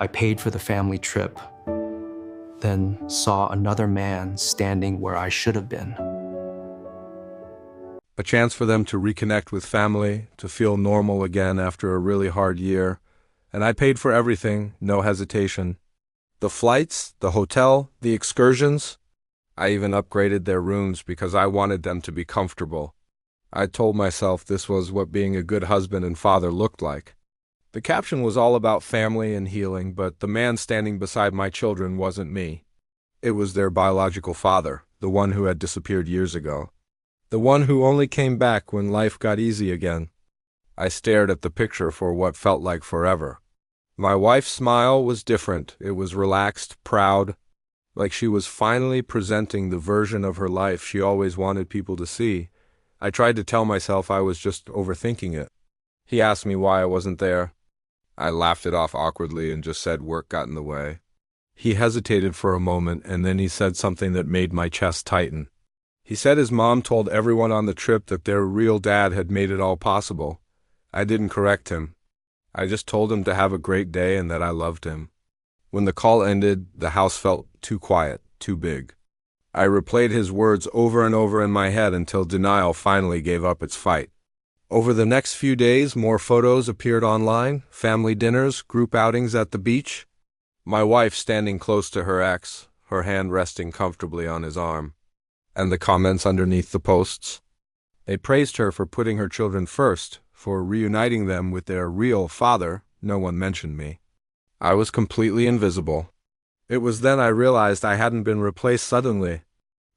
I paid for the family trip, then saw another man standing where I should have been. A chance for them to reconnect with family, to feel normal again after a really hard year. And I paid for everything, no hesitation. The flights, the hotel, the excursions. I even upgraded their rooms because I wanted them to be comfortable. I told myself this was what being a good husband and father looked like. The caption was all about family and healing, but the man standing beside my children wasn't me. It was their biological father, the one who had disappeared years ago. The one who only came back when life got easy again. I stared at the picture for what felt like forever. My wife's smile was different. It was relaxed, proud, like she was finally presenting the version of her life she always wanted people to see. I tried to tell myself I was just overthinking it. He asked me why I wasn't there. I laughed it off awkwardly and just said work got in the way. He hesitated for a moment, and then he said something that made my chest tighten. He said his mom told everyone on the trip that their real dad had made it all possible. I didn't correct him. I just told him to have a great day and that I loved him. When the call ended, the house felt too quiet, too big. I replayed his words over and over in my head until denial finally gave up its fight. Over the next few days, more photos appeared online, family dinners, group outings at the beach. My wife standing close to her ex, her hand resting comfortably on his arm. And the comments underneath the posts. They praised her for putting her children first, for reuniting them with their real father. No one mentioned me. I was completely invisible. It was then I realized I hadn't been replaced suddenly.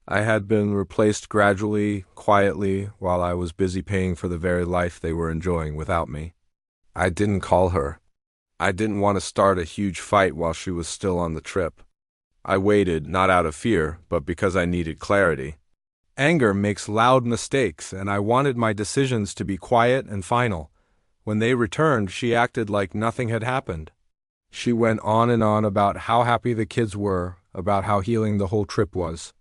I had been replaced gradually, quietly, while I was busy paying for the very life they were enjoying without me. I didn't call her. I didn't want to start a huge fight while she was still on the trip. I waited, not out of fear, but because I needed clarity. Anger makes loud mistakes, and I wanted my decisions to be quiet and final. When they returned, she acted like nothing had happened. She went on and on about how happy the kids were, about how healing the whole trip was.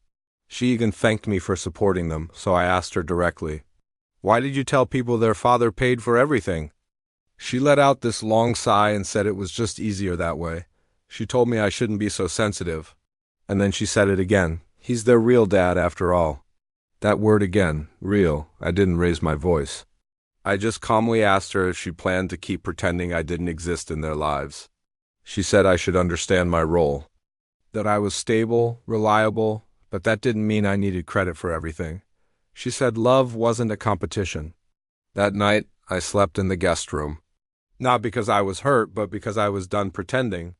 She even thanked me for supporting them, so I asked her directly, "Why did you tell people their father paid for everything?" She let out this long sigh and said it was just easier that way. She told me I shouldn't be so sensitive. And then she said it again. He's their real dad after all. That word again, real. I didn't raise my voice. I just calmly asked her if she planned to keep pretending I didn't exist in their lives. She said I should understand my role. That I was stable, reliable, but that didn't mean I needed credit for everything. She said love wasn't a competition. That night, I slept in the guest room. Not because I was hurt, but because I was done pretending.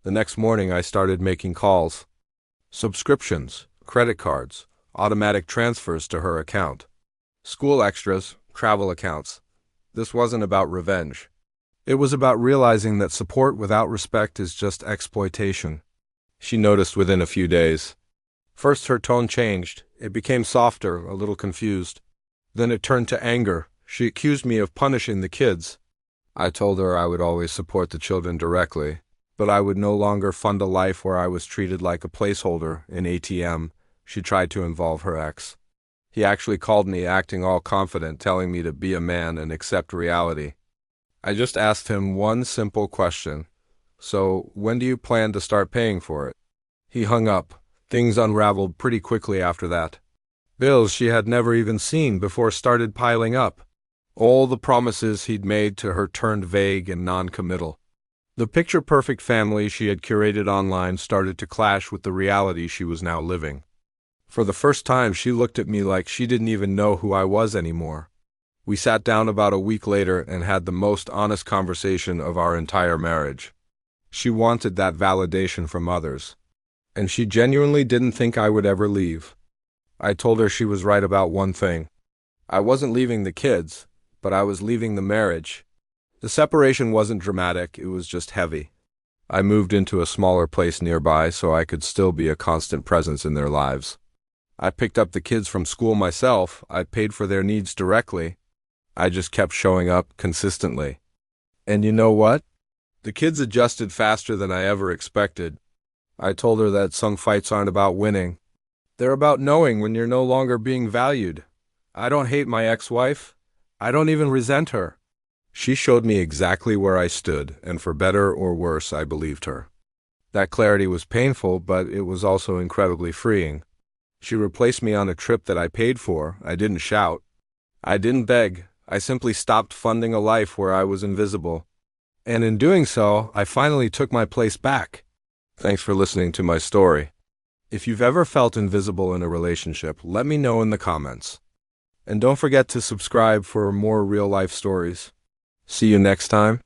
The next morning, I started making calls. Subscriptions, credit cards, automatic transfers to her account. School extras, travel accounts. This wasn't about revenge. It was about realizing that support without respect is just exploitation. She noticed within a few days. First, her tone changed. It became softer, a little confused. Then it turned to anger. She accused me of punishing the kids. I told her I would always support the children directly, but I would no longer fund a life where I was treated like a placeholder, an ATM. She tried to involve her ex. He actually called me acting all confident, telling me to be a man and accept reality. I just asked him one simple question. So, when do you plan to start paying for it? He hung up. Things unraveled pretty quickly after that. Bills she had never even seen before started piling up. All the promises he'd made to her turned vague and non-committal. The picture-perfect family she had curated online started to clash with the reality she was now living. For the first time, she looked at me like she didn't even know who I was anymore. We sat down about a week later and had the most honest conversation of our entire marriage. She wanted that validation from others. And she genuinely didn't think I would ever leave. I told her she was right about one thing. I wasn't leaving the kids, but I was leaving the marriage. The separation wasn't dramatic, it was just heavy. I moved into a smaller place nearby so I could still be a constant presence in their lives. I picked up the kids from school myself, I paid for their needs directly. I just kept showing up consistently. And you know what? The kids adjusted faster than I ever expected. I told her that some fights aren't about winning. They're about knowing when you're no longer being valued. I don't hate my ex-wife. I don't even resent her. She showed me exactly where I stood, and for better or worse, I believed her. That clarity was painful, but it was also incredibly freeing. She replaced me on a trip that I paid for. I didn't shout. I didn't beg. I simply stopped funding a life where I was invisible. And in doing so, I finally took my place back. Thanks for listening to my story. If you've ever felt invisible in a relationship, let me know in the comments. And don't forget to subscribe for more real-life stories. See you next time.